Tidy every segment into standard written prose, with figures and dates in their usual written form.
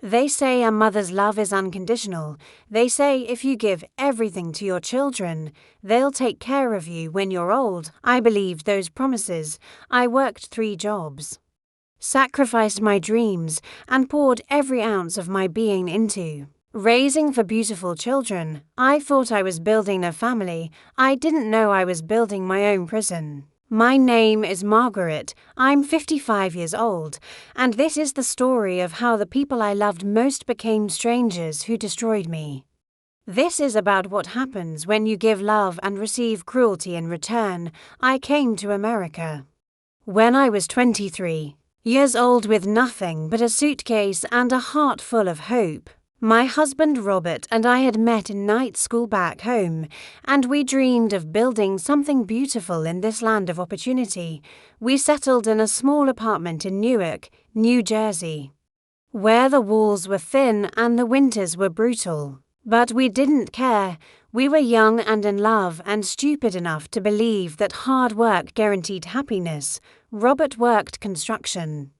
They say a mother's love is unconditional. They say if you give everything to your children, they'll take care of you when you're old. I believed those promises. I worked 3 jobs, sacrificed my dreams, and poured every ounce of my being into raising for beautiful children. I thought I was building a family. I didn't know I was building my own prison. My name is Margaret. I'm 55 years old, and this is the story of how the people I loved most became strangers who destroyed me. This is about what happens when you give love and receive cruelty in return. I came to America when I was 23 years old with nothing but a suitcase and a heart full of hope. My husband Robert and I had met in night school back home, and we dreamed of building something beautiful in this land of opportunity. We settled in a small apartment in Newark, New Jersey, where the walls were thin and the winters were brutal. But we didn't care. We were young and in love and stupid enough to believe that hard work guaranteed happiness. Robert worked construction,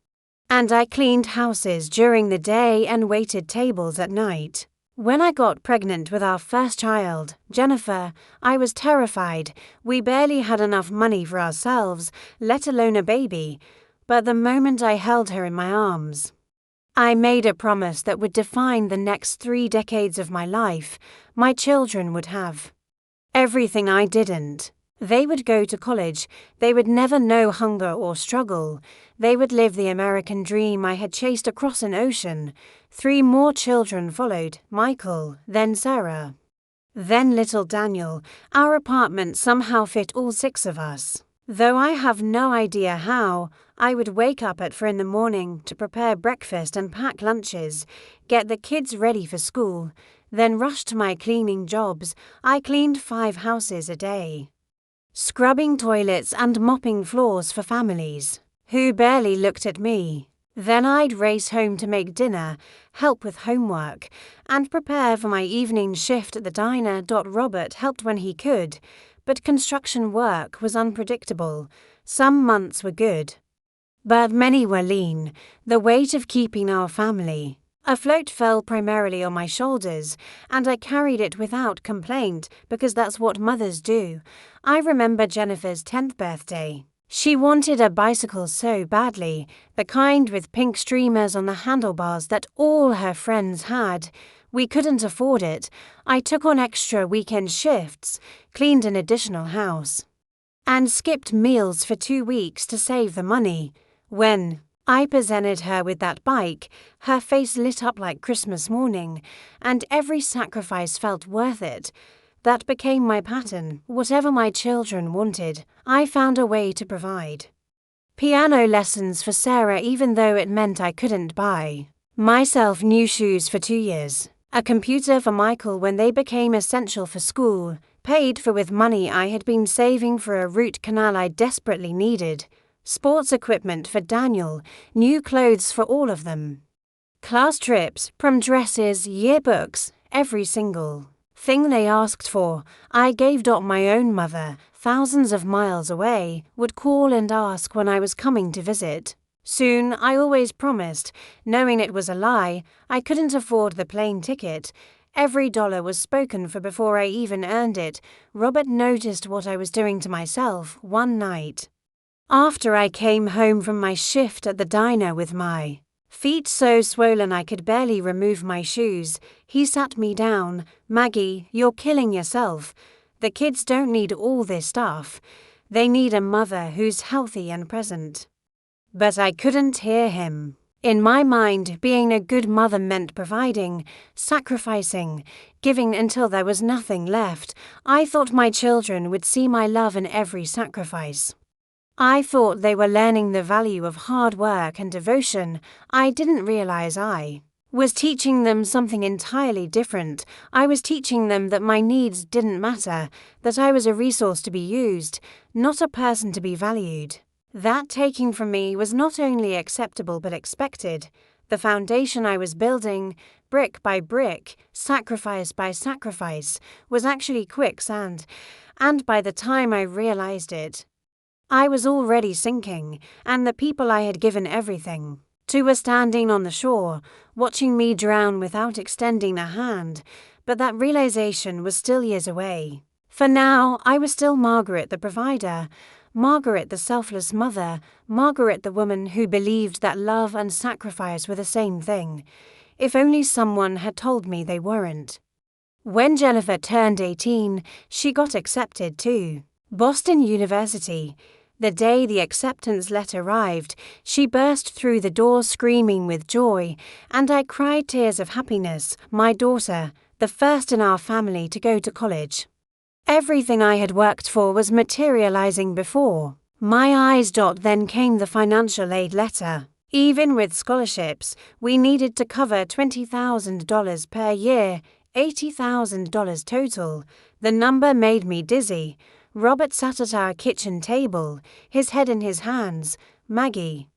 and I cleaned houses during the day and waited tables at night. When I got pregnant with our first child, Jennifer, I was terrified. We barely had enough money for ourselves, let alone a baby. But the moment I held her in my arms, I made a promise that would define the next 3 decades of my life. My children would have everything I didn't. They would go to college. They would never know hunger or struggle. They would live the American dream I had chased across an ocean. 3 more children followed, Michael, then Sarah, then little Daniel. Our apartment somehow fit all 6 of us. Though I have no idea how, I would wake up at 4 in the morning to prepare breakfast and pack lunches, get the kids ready for school, then rush to my cleaning jobs. I cleaned 5 houses a day, scrubbing toilets and mopping floors for families who barely looked at me. Then I'd race home to make dinner, help with homework, and prepare for my evening shift at the diner. Robert helped when he could, but construction work was unpredictable. Some months were good, but many were lean. The weight of keeping our family afloat fell primarily on my shoulders, and I carried it without complaint because that's what mothers do. I remember Jennifer's 10th birthday. She wanted a bicycle so badly, the kind with pink streamers on the handlebars that all her friends had. We couldn't afford it. I took on extra weekend shifts, cleaned an additional house, and skipped meals for 2 weeks to save the money. When I presented her with that bike, her face lit up like Christmas morning, and every sacrifice felt worth it. That became my pattern. Whatever my children wanted, I found a way to provide. Piano lessons for Sarah even though it meant I couldn't buy myself new shoes for 2 years. A computer for Michael when they became essential for school, paid for with money I had been saving for a root canal I desperately needed. Sports equipment for Daniel, new clothes for all of them. Class trips, prom dresses, yearbooks, every single thing they asked for. I gave. My own mother, thousands of miles away, would call and ask when I was coming to visit. Soon, I always promised, knowing it was a lie. I couldn't afford the plane ticket. Every dollar was spoken for before I even earned it. Robert noticed what I was doing to myself one night after I came home from my shift at the diner with my feet so swollen I could barely remove my shoes. He sat me down. "Maggie, you're killing yourself. The kids don't need all this stuff. They need a mother who's healthy and present." But I couldn't hear him. In my mind, being a good mother meant providing, sacrificing, giving until there was nothing left. I thought my children would see my love in every sacrifice. I thought they were learning the value of hard work and devotion. I didn't realize I was teaching them something entirely different. I was teaching them that my needs didn't matter, that I was a resource to be used, not a person to be valued. That taking from me was not only acceptable but expected. The foundation I was building, brick by brick, sacrifice by sacrifice, was actually quicksand, and by the time I realized it, I was already sinking, and the people I had given everything Two were standing on the shore, watching me drown without extending a hand, but that realization was still years away. For now, I was still Margaret the provider, Margaret the selfless mother, Margaret the woman who believed that love and sacrifice were the same thing. If only someone had told me they weren't. When Jennifer turned 18, she got accepted too. Boston University. The day the acceptance letter arrived, she burst through the door screaming with joy, and I cried tears of happiness, my daughter, the first in our family to go to college. Everything I had worked for was materializing before my eyes. Then came the financial aid letter. Even with scholarships, we needed to cover $20,000 per year, $80,000 total. The number made me dizzy. Robert sat at our kitchen table, his head in his hands. Maggie,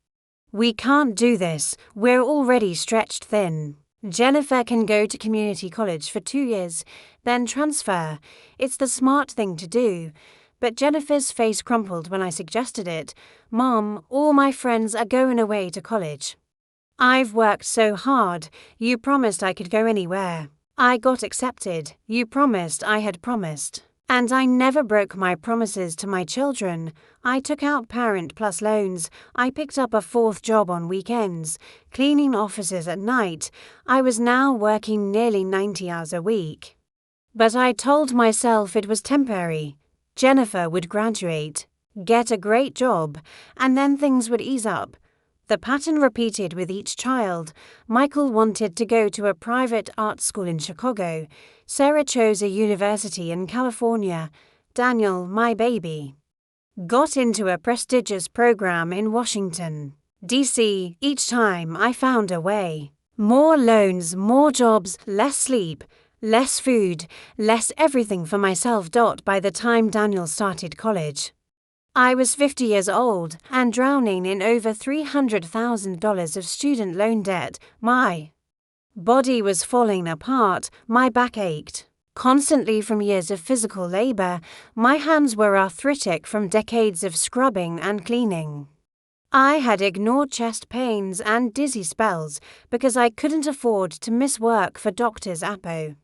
we can't do this. We're already stretched thin. Jennifer can go to community college for 2 years, then transfer. It's the smart thing to do. But Jennifer's face crumpled when I suggested it. Mom, all my friends are going away to college. I've worked so hard. You promised I could go anywhere. I got accepted. You promised I had promised. And I never broke my promises to my children. I took out Parent Plus loans. I picked up a 4th job on weekends, cleaning offices at night. I was now working nearly 90 hours a week. But I told myself it was temporary. Jennifer would graduate, get a great job, and then things would ease up. The pattern repeated with each child. Michael wanted to go to a private art school in Chicago. Sarah chose a university in California. Daniel, my baby, got into a prestigious program in Washington, D.C. Each time I found a way. More loans, more jobs, less sleep, less food, less everything for myself. By the time Daniel started college, I was 50 years old and drowning in over $300,000 of student loan debt. My body was falling apart, my back ached constantly from years of physical labor, my hands were arthritic from decades of scrubbing and cleaning. I had ignored chest pains and dizzy spells because I couldn't afford to miss work for doctors' Apo.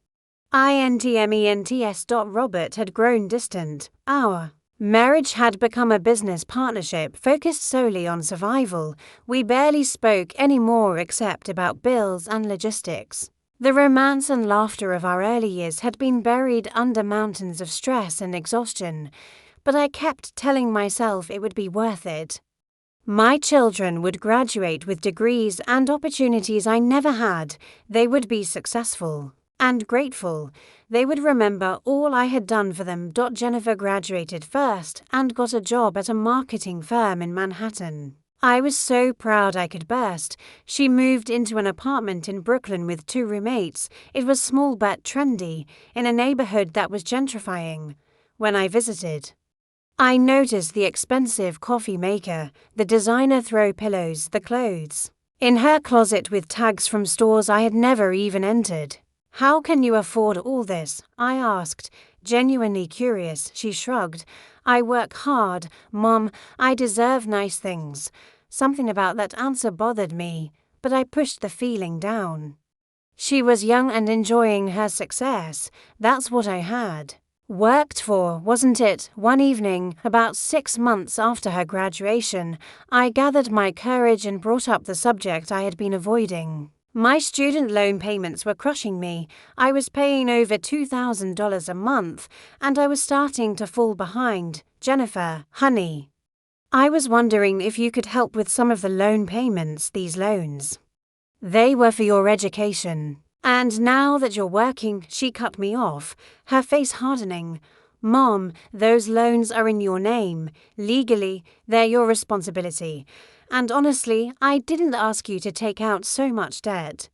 INTMENTS. Robert had grown distant. Our marriage had become a business partnership focused solely on survival. We barely spoke anymore except about bills and logistics. The romance and laughter of our early years had been buried under mountains of stress and exhaustion, but I kept telling myself it would be worth it. My children would graduate with degrees and opportunities I never had. They would be successful and grateful. They would remember all I had done for them. Jennifer graduated first and got a job at a marketing firm in Manhattan. I was so proud I could burst. She moved into an apartment in Brooklyn with 2 roommates. It was small but trendy, in a neighborhood that was gentrifying. When I visited, I noticed the expensive coffee maker, the designer throw pillows, the clothes in her closet with tags from stores I had never even entered. How can you afford all this? I asked, genuinely curious. She shrugged. I work hard, Mom. I deserve nice things. Something about that answer bothered me, but I pushed the feeling down. She was young and enjoying her success. That's what I had worked for, wasn't it? One evening, about 6 months after her graduation, I gathered my courage and brought up the subject I had been avoiding. My student loan payments were crushing me. I was paying over $2,000 a month, and I was starting to fall behind. Jennifer, honey, I was wondering if you could help with some of the loan payments. These loans, they were for your education. And now that you're working, she cut me off, her face hardening. Mom, those loans are in your name. Legally, they're your responsibility. And honestly, I didn't ask you to take out so much debt.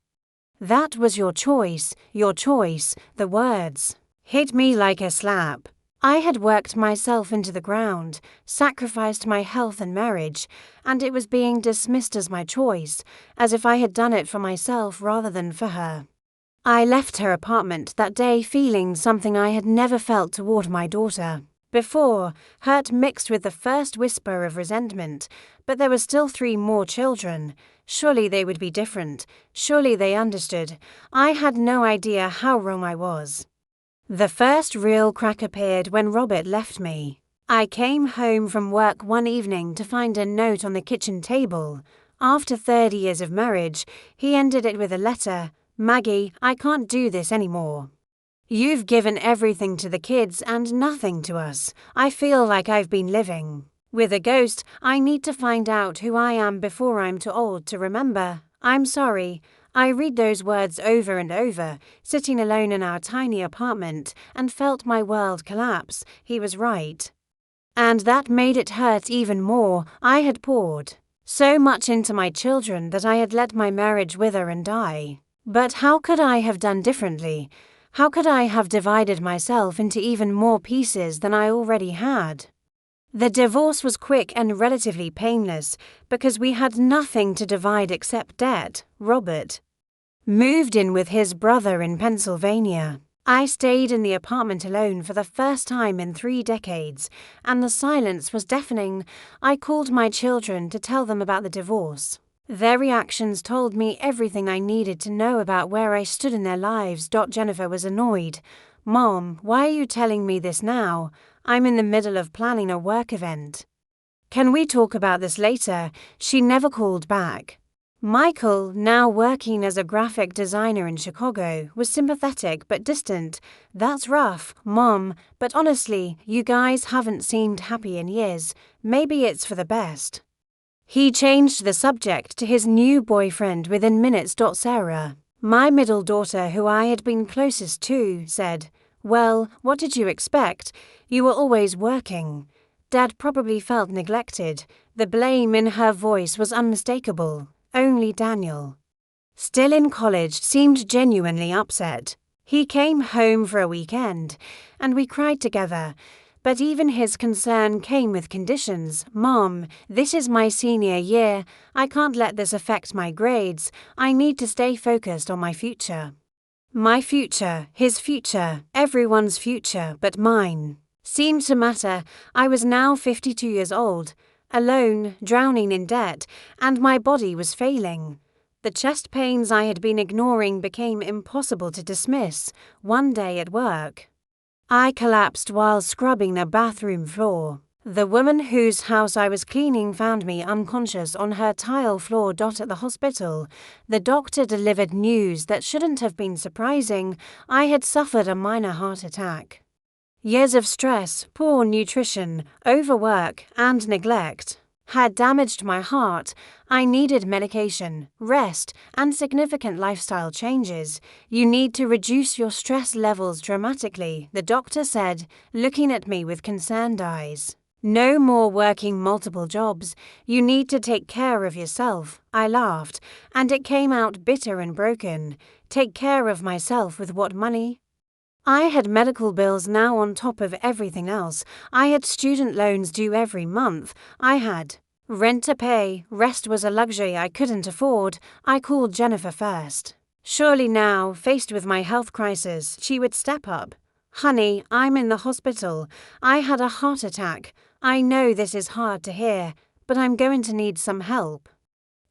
That was your choice, your choice. The words hit me like a slap. I had worked myself into the ground, sacrificed my health and marriage, and it was being dismissed as my choice, as if I had done it for myself rather than for her. I left her apartment that day feeling something I had never felt toward my daughter. Before, hurt mixed with the first whisper of resentment, but there were still 3 more children. Surely they would be different. Surely they understood. I had no idea how wrong I was. The first real crack appeared when Robert left me. I came home from work one evening to find a note on the kitchen table. After 30 years of marriage, he ended it with a letter. "Maggie, I can't do this anymore. You've given everything to the kids and nothing to us. I feel like I've been living with a ghost. I need to find out who I am before I'm too old to remember. I'm sorry." I read those words over and over, sitting alone in our tiny apartment, and felt my world collapse. He was right. And that made it hurt even more. I had poured so much into my children that I had let my marriage wither and die. But how could I have done differently? How could I have divided myself into even more pieces than I already had? The divorce was quick and relatively painless because we had nothing to divide except debt. Robert moved in with his brother in Pennsylvania. I stayed in the apartment alone for the first time in 3 decades, and the silence was deafening. I called my children to tell them about the divorce. Their reactions told me everything I needed to know about where I stood in their lives. Jennifer was annoyed. "Mom, why are you telling me this now? I'm in the middle of planning a work event. Can we talk about this later?" She never called back. Michael, now working as a graphic designer in Chicago, was sympathetic but distant. "That's rough, Mom, but honestly, you guys haven't seemed happy in years. Maybe it's for the best." He changed the subject to his new boyfriend within minutes. Sarah, my middle daughter, who I had been closest to, said, "Well, what did you expect? You were always working." Dad probably felt neglected. The blame in her voice was unmistakable. Only Daniel, still in college, seemed genuinely upset. He came home for a weekend, and we cried together. But even his concern came with conditions. "Mom, this is my senior year. I can't let this affect my grades. I need to stay focused on my future." My future, his future, everyone's future but mine seemed to matter. I was now 52 years old, alone, drowning in debt, and my body was failing. The chest pains I had been ignoring became impossible to dismiss. One day at work, I collapsed while scrubbing a bathroom floor. The woman whose house I was cleaning found me unconscious on her tile floor. At the hospital, the doctor delivered news that shouldn't have been surprising. I had suffered a minor heart attack. Years of stress, poor nutrition, overwork, and neglect had damaged my heart. I needed medication, rest, and significant lifestyle changes. "You need to reduce your stress levels dramatically," the doctor said, looking at me with concerned eyes. "No more working multiple jobs. You need to take care of yourself." I laughed, and it came out bitter and broken. Take care of myself with what money? I had medical bills now on top of everything else. I had student loans due every month. I had rent to pay. Rest was a luxury I couldn't afford. I called Jennifer first. Surely now, faced with my health crisis, she would step up. "Honey, I'm in the hospital. I had a heart attack. I know this is hard to hear, but I'm going to need some help.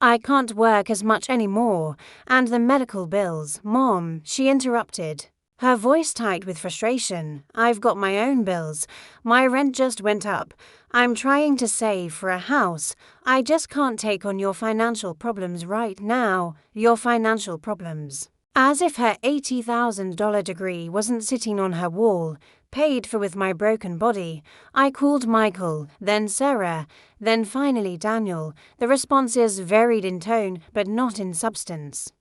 I can't work as much anymore, and the medical bills." "Mom," she interrupted, her voice tight with frustration. "I've got my own bills. My rent just went up. I'm trying to save for a house. I just can't take on your financial problems right now. Your financial problems." As if her $80,000 degree wasn't sitting on her wall, paid for with my broken body. I called Michael, then Sarah, then finally Daniel. The responses varied in tone, but not in substance.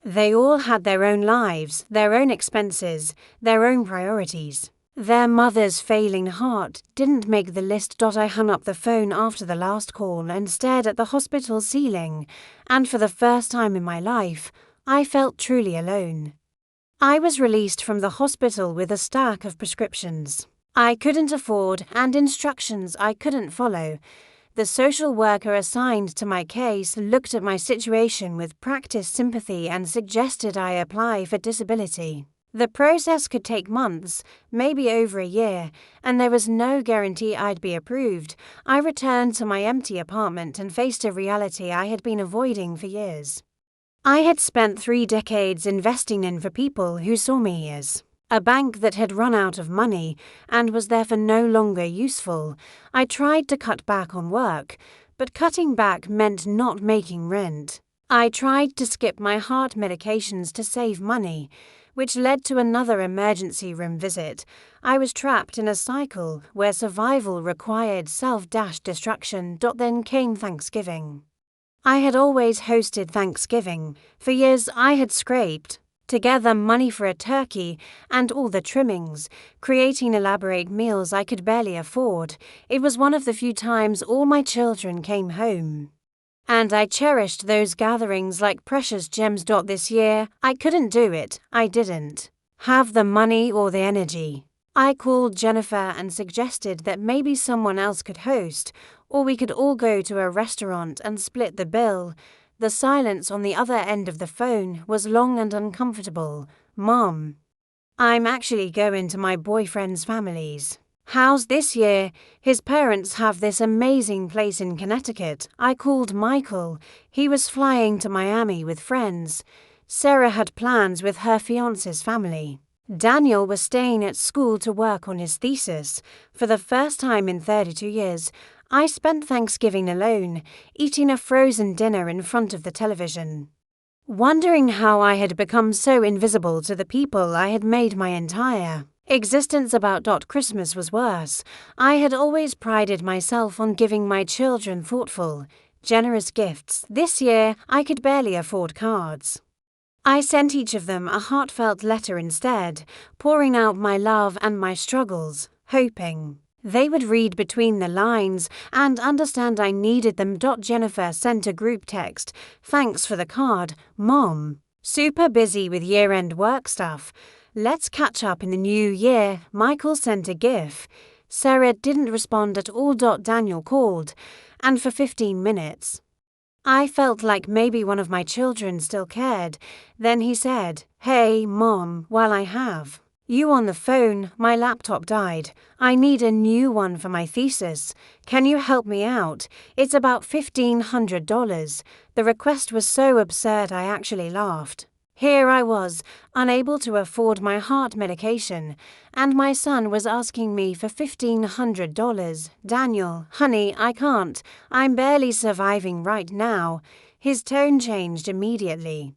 They all had their own lives, their own expenses, their own priorities. Their mother's failing heart didn't make the list. I hung up the phone after the last call and stared at the hospital ceiling, and for the first time in my life, I felt truly alone. I was released from the hospital with a stack of prescriptions I couldn't afford and instructions I couldn't follow. The social worker assigned to my case looked at my situation with practiced sympathy and suggested I apply for disability. The process could take months, maybe over a year, and there was no guarantee I'd be approved. I returned to my empty apartment and faced a reality I had been avoiding for years. I had spent 3 decades investing in for people who saw me as a bank that had run out of money and was therefore no longer useful. I tried to cut back on work, but cutting back meant not making rent. I tried to skip my heart medications to save money, which led to another emergency room visit. I was trapped in a cycle where survival required self-destruction. Then came Thanksgiving. I had always hosted Thanksgiving. For years I had scraped together money for a turkey and all the trimmings, creating elaborate meals I could barely afford. It was one of the few times all my children came home, and I cherished those gatherings like precious gems. This year, I couldn't do it. I didn't have the money or the energy. I called Jennifer and suggested that maybe someone else could host, or we could all go to a restaurant and split the bill. The silence on the other end of the phone was long and uncomfortable. Mom, I'm actually going to my boyfriend's family's house this year. His parents have this amazing place in Connecticut. I called Michael. He was flying to Miami with friends. Sarah had plans with her fiance's family. Daniel was staying at school to work on his thesis. For the first time in 32 years, I spent Thanksgiving alone, eating a frozen dinner in front of the television, wondering how I had become so invisible to the people I had made my entire existence about. Christmas was worse. I had always prided myself on giving my children thoughtful, generous gifts. This year, I could barely afford cards. I sent each of them a heartfelt letter instead, pouring out my love and my struggles, hoping they would read between the lines and understand I needed them. Jennifer sent a group text. Thanks for the card, Mom. Super busy with year-end work stuff. Let's catch up in the new year. Michael sent a GIF. Sarah didn't respond at all. Daniel called, and for 15 minutes. I felt like maybe one of my children still cared. Then he said, "Hey, Mom, while I have you on the phone, my laptop died. I need a new one for my thesis. Can you help me out? It's about $1,500. The request was so absurd I actually laughed. Here I was, unable to afford my heart medication, and my son was asking me for $1,500. Daniel, honey, I can't. I'm barely surviving right now. His tone changed immediately,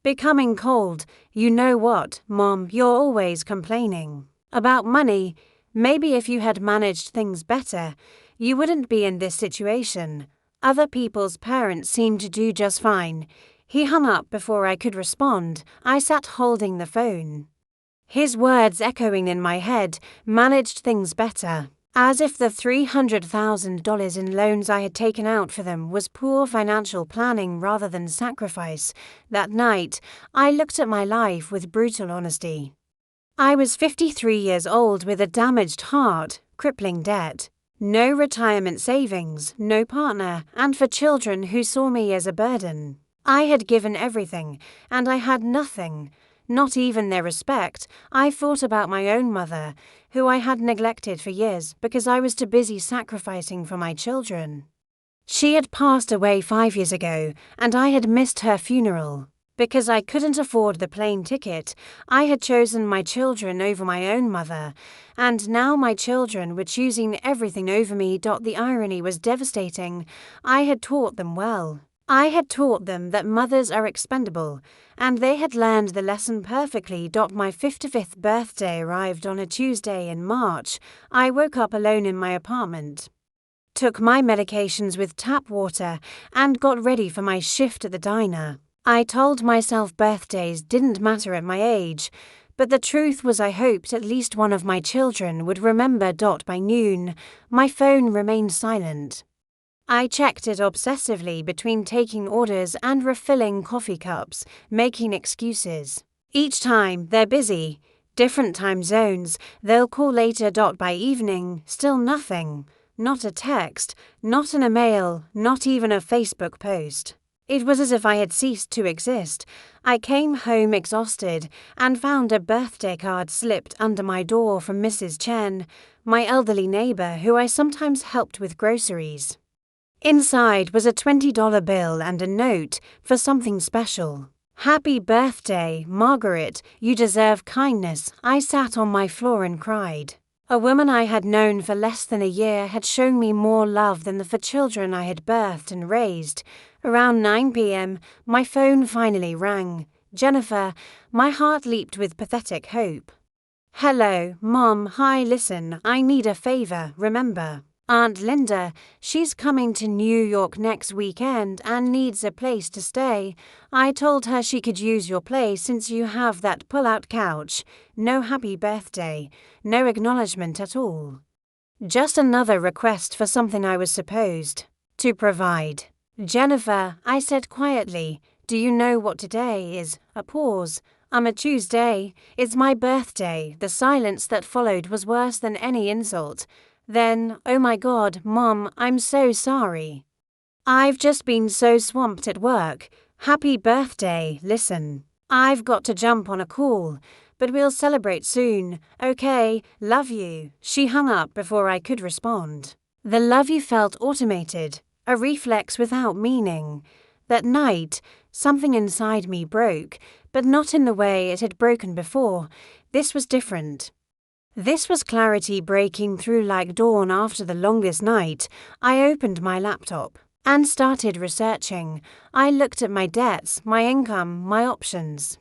becoming cold. You know what, Mom, you're always complaining about money. Maybe if you had managed things better, you wouldn't be in this situation. Other people's parents seem to do just fine." He hung up before I could respond. I sat holding the phone, his words echoing in my head. Managed things better. As if the $300,000 in loans I had taken out for them was poor financial planning rather than sacrifice. That night, I looked at my life with brutal honesty. I was 53 years old with a damaged heart, crippling debt, no retirement savings, no partner, and for children who saw me as a burden. I had given everything, and I had nothing. Not even their respect. I thought about my own mother, who I had neglected for years because I was too busy sacrificing for my children. She had passed away 5 years ago, and I had missed her funeral. Because I couldn't afford the plane ticket, I had chosen my children over my own mother, and now my children were choosing everything over me. The irony was devastating. I had taught them well. I had taught them that mothers are expendable, and they had learned the lesson perfectly. My 55th birthday arrived on a Tuesday in March. I woke up alone in my apartment, took my medications with tap water, and got ready for my shift at the diner. I told myself birthdays didn't matter at my age, but the truth was I hoped at least one of my children would remember. By noon, my phone remained silent. I checked it obsessively between taking orders and refilling coffee cups, making excuses. Each time, they're busy. Different time zones. They'll call later. By evening, still nothing. Not a text, not an email, not even a Facebook post. It was as if I had ceased to exist. I came home exhausted and found a birthday card slipped under my door from Mrs. Chen, my elderly neighbor who I sometimes helped with groceries. Inside was a $20 bill and a note for something special. "Happy birthday, Margaret, you deserve kindness." I sat on my floor and cried. A woman I had known for less than a year had shown me more love than the 4 children I had birthed and raised. Around 9 p.m., my phone finally rang. "Jennifer," my heart leaped with pathetic hope. "Hello, Mom. Hi, listen, I need a favor, remember? Aunt Linda, she's coming to New York next weekend and needs a place to stay. I told her she could use your place since you have that pull-out couch. No happy birthday. No acknowledgement at all. Just another request for something I was supposed to provide." "Jennifer," I said quietly, "do you know what today is?" A pause. "A Tuesday. It's my birthday." The silence that followed was worse than any insult. Then, "Oh my God, Mom, I'm so sorry. I've just been so swamped at work. Happy birthday, listen. I've got to jump on a call, but we'll celebrate soon. Okay, love you." She hung up before I could respond. The love you felt automated, a reflex without meaning. That night, something inside me broke, but not in the way it had broken before. This was different. This was clarity breaking through like dawn after the longest night. I opened my laptop and started researching. I looked at my debts, my income, my options.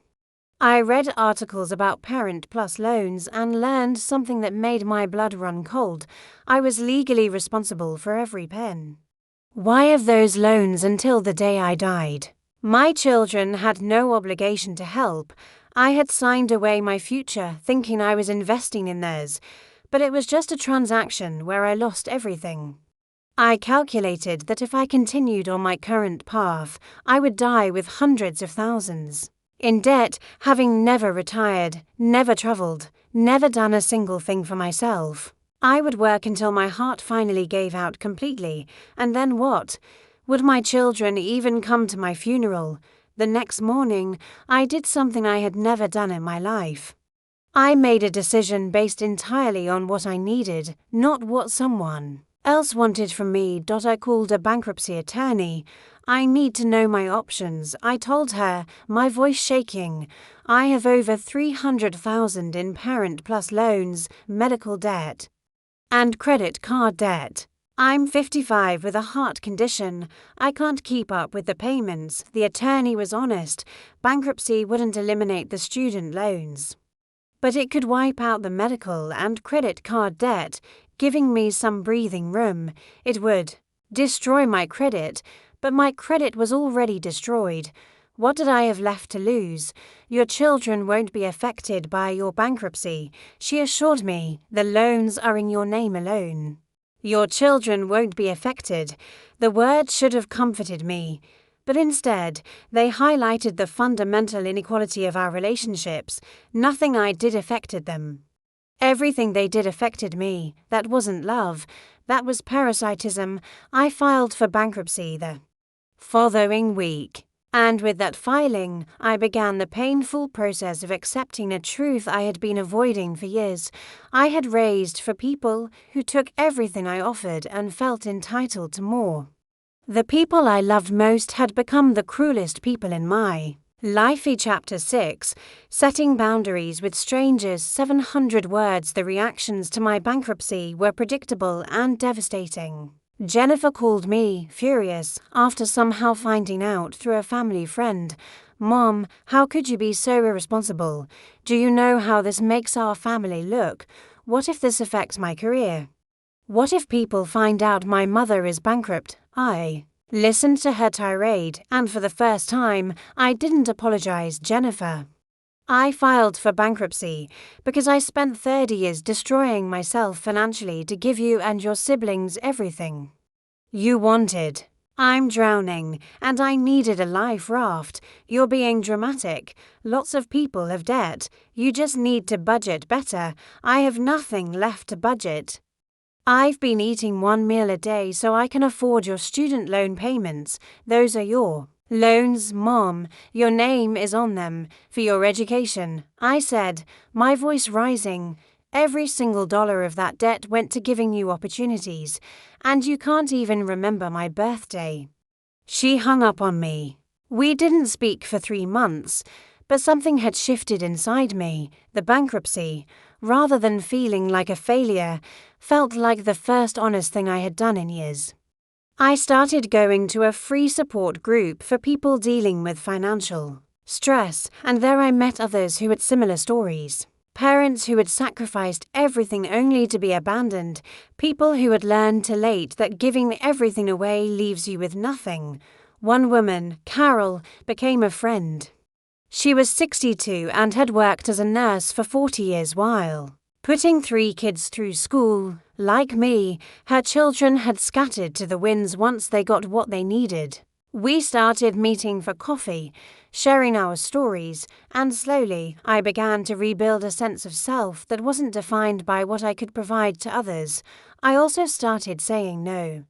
I read articles about Parent Plus loans and learned something that made my blood run cold. I was legally responsible for every pen. Why of those loans until the day I died? My children had no obligation to help. I had signed away my future, thinking I was investing in theirs, but it was just a transaction where I lost everything. I calculated that if I continued on my current path, I would die with hundreds of thousands. In debt, having never retired, never traveled, never done a single thing for myself. I would work until my heart finally gave out completely, and then what? Would my children even come to my funeral? The next morning, I did something I had never done in my life. I made a decision based entirely on what I needed, not what someone else wanted from me. I called a bankruptcy attorney. "I need to know my options," I told her, my voice shaking. "I have over $300,000 in Parent Plus loans, medical debt, and credit card debt. I'm 55 with a heart condition. I can't keep up with the payments." The attorney was honest. Bankruptcy wouldn't eliminate the student loans, but it could wipe out the medical and credit card debt, giving me some breathing room. It would destroy my credit, but my credit was already destroyed. What did I have left to lose? "Your children won't be affected by your bankruptcy," she assured me. "The loans are in your name alone. Your children won't be affected." The words should have comforted me, but instead, they highlighted the fundamental inequality of our relationships. Nothing I did affected them. Everything they did affected me. That wasn't love. That was parasitism. I filed for bankruptcy the following week. And with that filing, I began the painful process of accepting a truth I had been avoiding for years. I had raised for people who took everything I offered and felt entitled to more. The people I loved most had become the cruelest people in my life. Chapter 6, Setting Boundaries with Strangers. 700 words. The reactions to my bankruptcy were predictable and devastating. Jennifer called me, furious, after somehow finding out through a family friend. "Mom, how could you be so irresponsible? Do you know how this makes our family look? What if this affects my career? What if people find out my mother is bankrupt?" I listened to her tirade, and for the first time, I didn't apologize. "Jennifer, I filed for bankruptcy because I spent 30 years destroying myself financially to give you and your siblings everything you wanted. I'm drowning, and I needed a life raft. You're being dramatic. Lots of people have debt. You just need to budget better. I have nothing left to budget. I've been eating one meal a day so I can afford your student loan payments. Those are your Loans, Mom, your name is on them, for your education, I said, my voice rising. Every single dollar of that debt went to giving you opportunities, and you can't even remember my birthday. She hung up on me. We didn't speak for 3 months, but something had shifted inside me. The bankruptcy, rather than feeling like a failure, felt like the first honest thing I had done in years. I started going to a free support group for people dealing with financial stress, and there I met others who had similar stories. Parents who had sacrificed everything only to be abandoned, people who had learned too late that giving everything away leaves you with nothing. One woman, Carol, became a friend. She was 62 and had worked as a nurse for 40 years while putting 3 kids through school. Like me, her children had scattered to the winds once they got what they needed. We started meeting for coffee, sharing our stories, and slowly I began to rebuild a sense of self that wasn't defined by what I could provide to others. I also started saying no.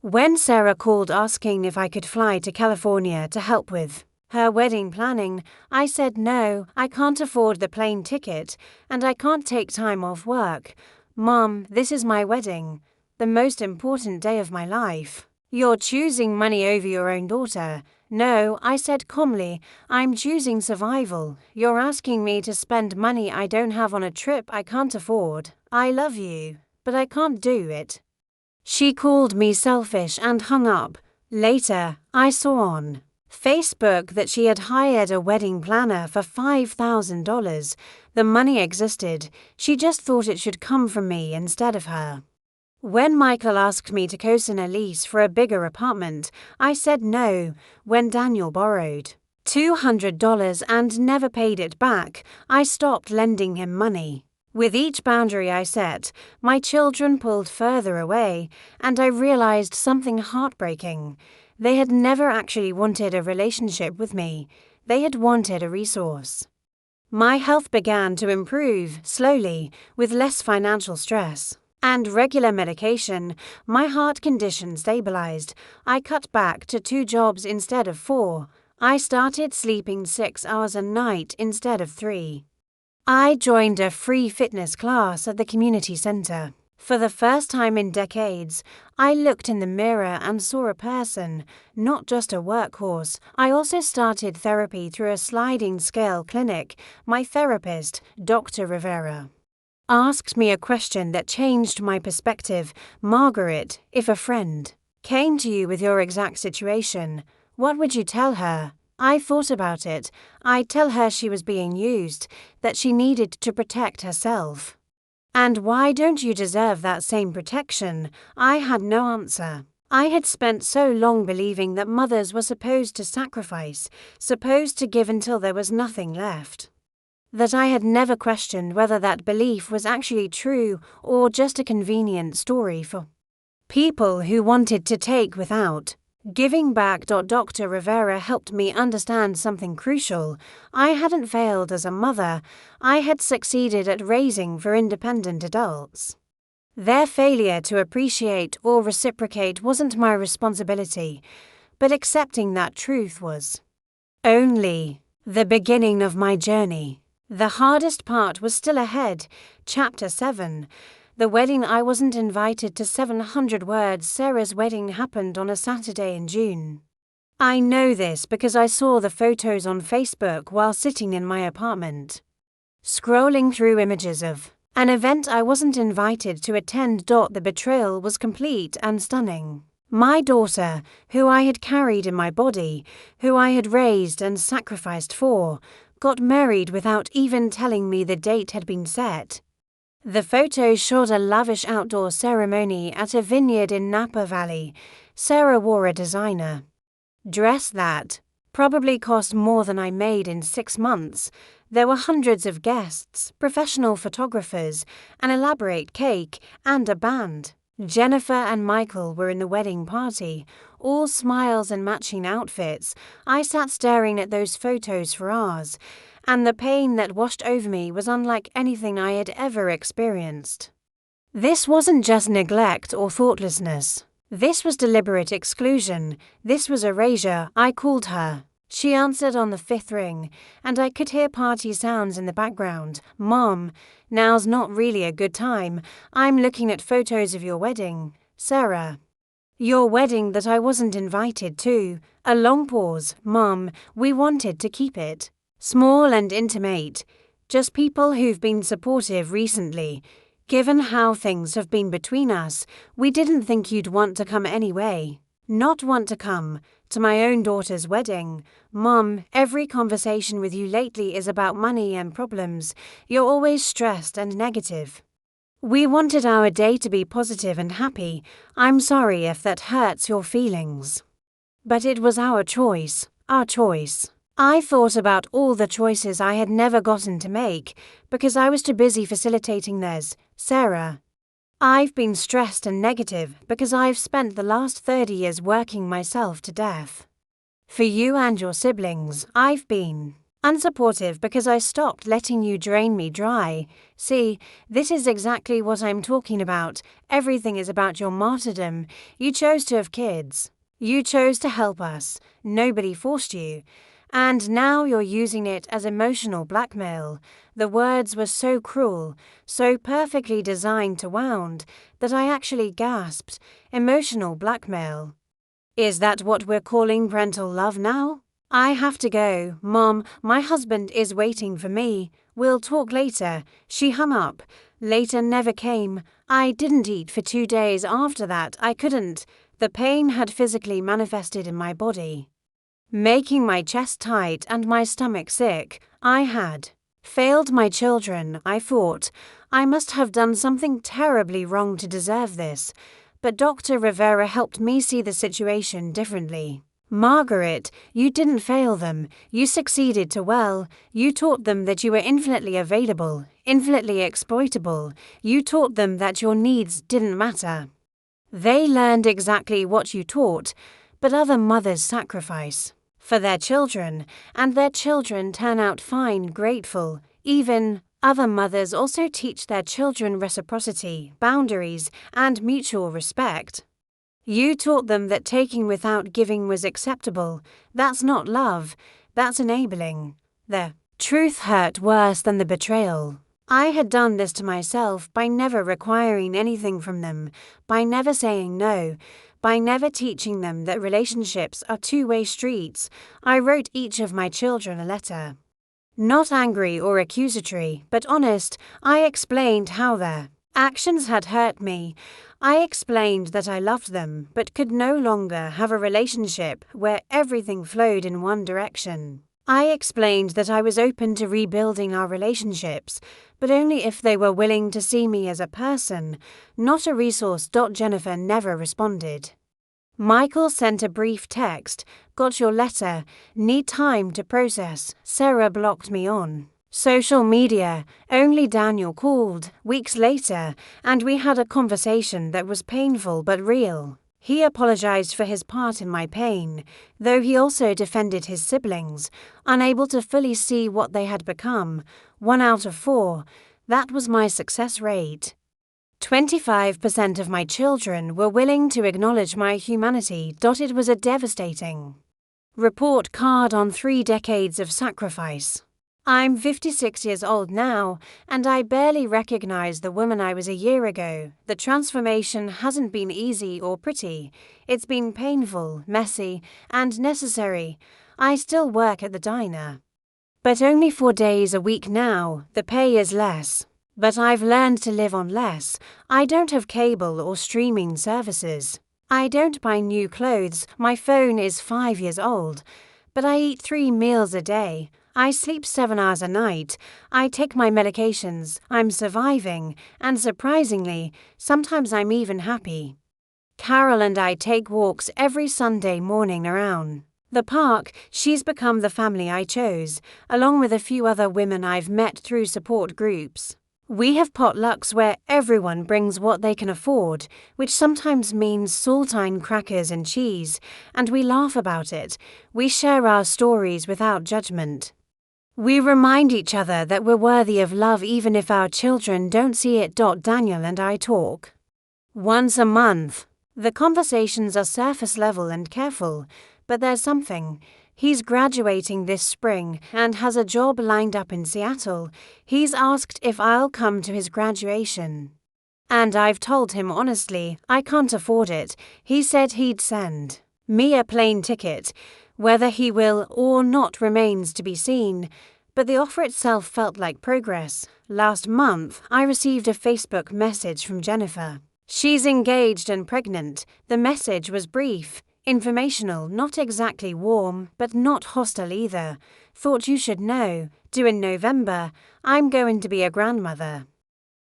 When Sarah called asking if I could fly to California to help with her wedding planning, I said no, I can't afford the plane ticket, and I can't take time off work. Mom, this is my wedding, the most important day of my life. You're choosing money over your own daughter. No, I said calmly, I'm choosing survival. You're asking me to spend money I don't have on a trip I can't afford. I love you, but I can't do it. She called me selfish and hung up. Later, I saw on Facebook that she had hired a wedding planner for $5,000. The money existed, she just thought it should come from me instead of her. When Michael asked me to co-sign a lease for a bigger apartment, I said no. When Daniel borrowed $200 and never paid it back, I stopped lending him money. With each boundary I set, my children pulled further away, and I realized something heartbreaking. They had never actually wanted a relationship with me. They had wanted a resource. My health began to improve, slowly, with less financial stress and regular medication. My heart condition stabilized. I cut back to 2 jobs instead of 4. I started sleeping 6 hours a night instead of 3. I joined a free fitness class at the community center. For the first time in decades, I looked in the mirror and saw a person, not just a workhorse. I also started therapy through a sliding scale clinic. My therapist, Dr. Rivera, asked me a question that changed my perspective. Margaret, if a friend came to you with your exact situation, what would you tell her? I thought about it. I'd tell her she was being used, that she needed to protect herself. And why don't you deserve that same protection? I had no answer. I had spent so long believing that mothers were supposed to sacrifice, supposed to give until there was nothing left, that I had never questioned whether that belief was actually true or just a convenient story for people who wanted to take without giving back. Dr. Rivera helped me understand something crucial. I hadn't failed as a mother. I had succeeded at raising for independent adults. Their failure to appreciate or reciprocate wasn't my responsibility, but accepting that truth was only the beginning of my journey. The hardest part was still ahead. Chapter 7. The wedding. I wasn't invited to 700 words. Sarah's wedding happened on a Saturday in June. I know this because I saw the photos on Facebook while sitting in my apartment, scrolling through images of an event I wasn't invited to attend. The betrayal was complete and stunning. My daughter, who I had carried in my body, who I had raised and sacrificed for, got married without even telling me the date had been set. The photos showed a lavish outdoor ceremony at a vineyard in Napa Valley. Sarah wore a designer dress that probably cost more than I made in 6 months. There were hundreds of guests, professional photographers, an elaborate cake, and a band. Jennifer and Michael were in the wedding party, all smiles and matching outfits. I sat staring at those photos for hours, and the pain that washed over me was unlike anything I had ever experienced. This wasn't just neglect or thoughtlessness. This was deliberate exclusion. This was erasure, I called her. She answered on the fifth ring, and I could hear party sounds in the background. Mom, now's not really a good time. I'm looking at photos of your wedding. Sarah. Your wedding that I wasn't invited to. A long pause. Mom, we wanted to keep it small and intimate. Just people who've been supportive recently. Given how things have been between us, we didn't think you'd want to come anyway. Not want to come to my own daughter's wedding. Mom, every conversation with you lately is about money and problems. You're always stressed and negative. We wanted our day to be positive and happy. I'm sorry if that hurts your feelings. But it was our choice, our choice. I thought about all the choices I had never gotten to make because I was too busy facilitating theirs. Sarah. I've been stressed and negative because I've spent the last 30 years working myself to death. For you and your siblings, I've been unsupportive because I stopped letting you drain me dry. See, this is exactly what I'm talking about. Everything is about your martyrdom. You chose to have kids. You chose to help us. Nobody forced you. And now you're using it as emotional blackmail. The words were so cruel, so perfectly designed to wound, that I actually gasped. Emotional blackmail. Is that what we're calling parental love now? I have to go. Mom, my husband is waiting for me. We'll talk later. She hung up. Later never came. I didn't eat for 2 days after that. I couldn't. The pain had physically manifested in my body, making my chest tight and my stomach sick. I had failed my children, I thought. I must have done something terribly wrong to deserve this. But Dr. Rivera helped me see the situation differently. Margaret, you didn't fail them. You succeeded too well. You taught them that you were infinitely available, infinitely exploitable. You taught them that your needs didn't matter. They learned exactly what you taught, but other mothers sacrifice for their children, and their children turn out fine, grateful. Even other mothers also teach their children reciprocity, boundaries, and mutual respect. You taught them that taking without giving was acceptable. That's not love, that's enabling. The truth hurt worse than the betrayal. I had done this to myself by never requiring anything from them, by never saying no, by never teaching them that relationships are two-way streets. I wrote each of my children a letter. Not angry or accusatory, but honest. I explained how their actions had hurt me. I explained that I loved them, but could no longer have a relationship where everything flowed in one direction. I explained that I was open to rebuilding our relationships, but only if they were willing to see me as a person, not a resource. Jennifer never responded. Michael sent a brief text. Got your letter. Need time to process. Sarah blocked me on social media. Only Daniel called weeks later, and we had a conversation that was painful but real. He apologized for his part in my pain, though he also defended his siblings, unable to fully see what they had become. 1 out of 4. That was my success rate. 25% of my children were willing to acknowledge my humanity. It was a devastating report card on 3 decades of sacrifice. I'm 56 years old now, and I barely recognize the woman I was a year ago. The transformation hasn't been easy or pretty. It's been painful, messy, and necessary. I still work at the diner, but only 4 days a week now. The pay is less, but I've learned to live on less. I don't have cable or streaming services. I don't buy new clothes. My phone is 5 years old, but I eat 3 meals a day. I sleep 7 hours a night. I take my medications. I'm surviving, and surprisingly, sometimes I'm even happy. Carol and I take walks every Sunday morning around the park. She's become the family I chose, along with a few other women I've met through support groups. We have potlucks where everyone brings what they can afford, which sometimes means saltine crackers and cheese, and we laugh about it. We share our stories without judgment. We remind each other that we're worthy of love even if our children don't see it. Daniel and I talk once a month. The conversations are surface level and careful, but there's something. He's graduating this spring and has a job lined up in Seattle. He's asked if I'll come to his graduation. And I've told him honestly, I can't afford it. He said he'd send me a plane ticket. Whether he will or not remains to be seen, but the offer itself felt like progress. Last month, I received a Facebook message from Jennifer. She's engaged and pregnant. The message was brief, informational, not exactly warm, but not hostile either. Thought you should know. Due in November, I'm going to be a grandmother.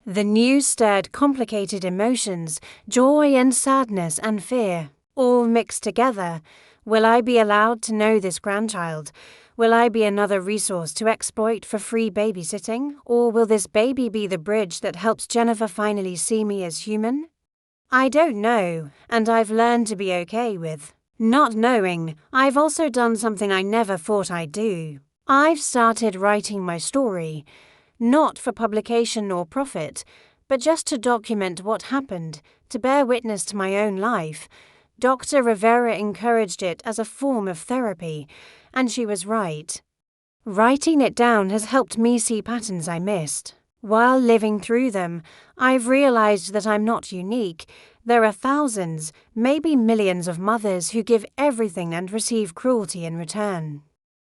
The news stirred complicated emotions, joy and sadness and fear, all mixed together. Will I be allowed to know this grandchild? Will I be another resource to exploit for free babysitting? Or will this baby be the bridge that helps Jennifer finally see me as human? I don't know, and I've learned to be okay with not knowing. I've also done something I never thought I'd do. I've started writing my story, not for publication or profit, but just to document what happened, to bear witness to my own life. Dr. Rivera encouraged it as a form of therapy, and she was right. Writing it down has helped me see patterns I missed. While living through them, I've realized that I'm not unique. There are thousands, maybe millions of mothers who give everything and receive cruelty in return.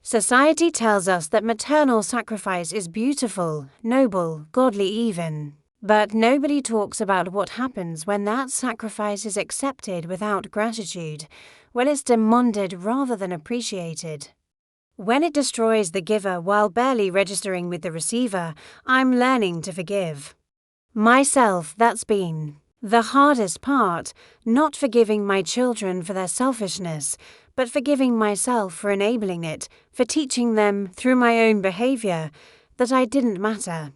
Society tells us that maternal sacrifice is beautiful, noble, godly even. But nobody talks about what happens when that sacrifice is accepted without gratitude, when it's demanded rather than appreciated. When it destroys the giver while barely registering with the receiver, I'm learning to forgive myself. That's been the hardest part, not forgiving my children for their selfishness, but forgiving myself for enabling it, for teaching them, through my own behavior, that I didn't matter.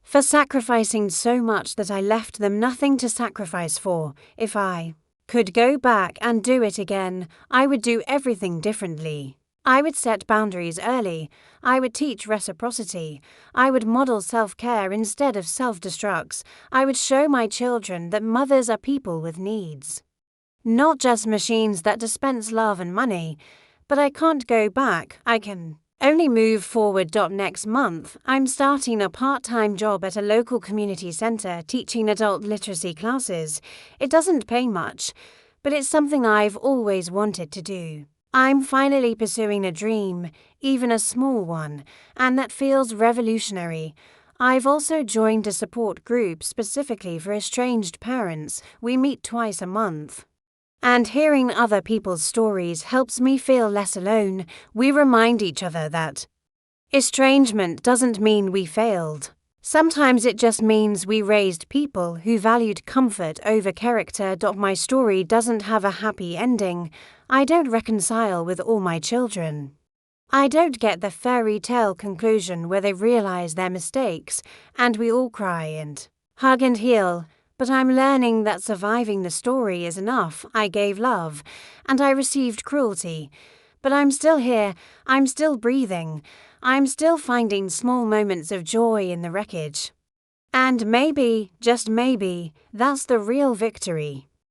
For sacrificing so much that I left them nothing to sacrifice for. If I could go back and do it again, I would do everything differently. I would set boundaries early. I would teach reciprocity. I would model self-care instead of self-destructs. I would show my children that mothers are people with needs, not just machines that dispense love and money. But I can't go back. I can only move forward. Next month, I'm starting a part-time job at a local community center teaching adult literacy classes. It doesn't pay much, but it's something I've always wanted to do. I'm finally pursuing a dream, even a small one, and that feels revolutionary. I've also joined a support group specifically for estranged parents. We meet twice a month. And hearing other people's stories helps me feel less alone. We remind each other that estrangement doesn't mean we failed. Sometimes it just means we raised people who valued comfort over character. My story doesn't have a happy ending. I don't reconcile with all my children. I don't get the fairy tale conclusion where they realize their mistakes and we all cry and hug and heal. But I'm learning that surviving the story is enough. I gave love, and I received cruelty. But I'm still here, I'm still breathing, I'm still finding small moments of joy in the wreckage. And maybe, just maybe, that's the real victory.